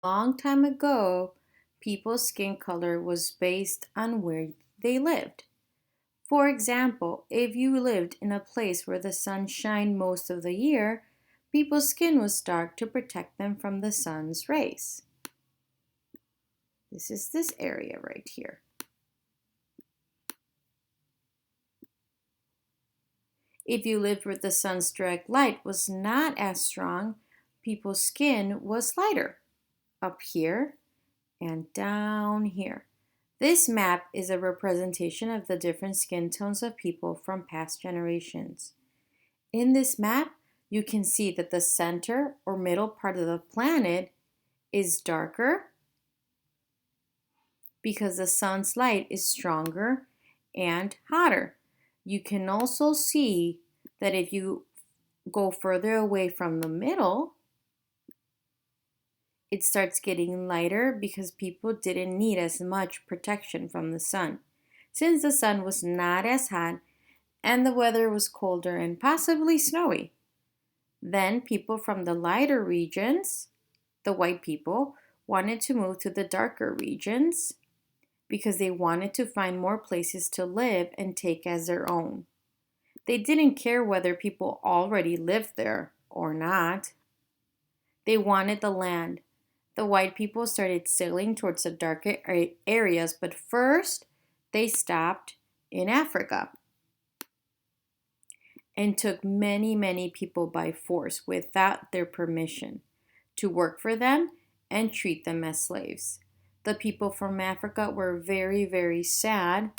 long time ago, people's skin color was based on where they lived. For example, if you lived in a place where the sun shined most of the year, people's skin was dark to protect them from the sun's rays. This is this area right here. If you lived where the sun's direct light was not as strong, people's skin was lighter, up here and down here. This map is a representation of the different skin tones of people from past generations. In this map, you can see that the center or middle part of the planet is darker because the sun's light is stronger and hotter. You can also see that if you go further away from the middle, it starts getting lighter because people didn't need as much protection from the sun, since the sun was not as hot and the weather was colder and possibly snowy. Then people from the lighter regions, the white people, wanted to move to the darker regions because they wanted to find more places to live and take as their own. They didn't care whether people already lived there or not. They wanted the land. The white people started sailing towards the darker areas, but first they stopped in Africa and took many people by force without their permission to work for them and treat them as slaves. The people from Africa were very sad,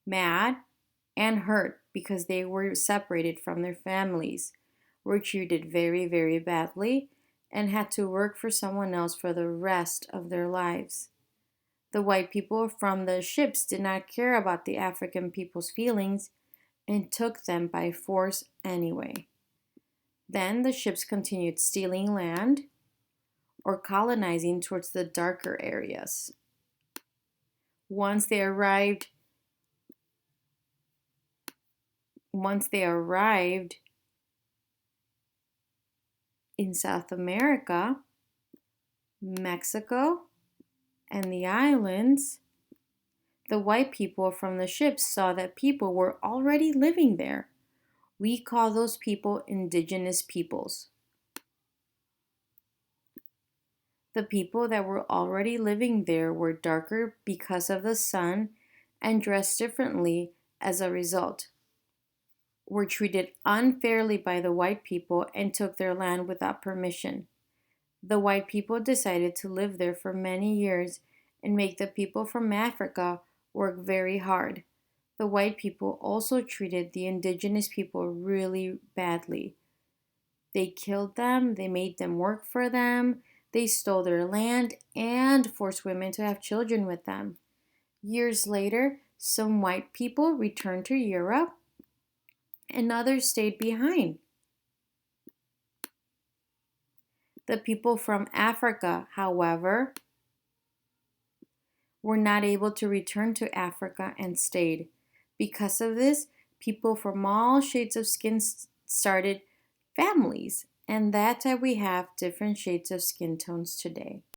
mad, and hurt because they were separated from their families, were treated very badly, and had to work for someone else for the rest of their lives. The white people from the ships did not care about the African people's feelings and took them by force anyway. Then the ships continued stealing land or colonizing towards the darker areas. Once they arrived in South America, Mexico, and the islands, the white people from the ships saw that people were already living there. We call those people indigenous peoples. The people that were already living there were darker because of the sun and dressed differently as a result, were treated unfairly by the white people and took their land without permission. The white people decided to live there for many years and make the people from Africa work very hard. The white people also treated the indigenous people really badly. They killed them, they made them work for them, they stole their land, and forced women to have children with them. Years later, some white people returned to Europe and others stayed behind. The people from Africa, however, were not able to return to Africa and stayed. Because of this, people from all shades of skin started families, and that's why we have different shades of skin tones today.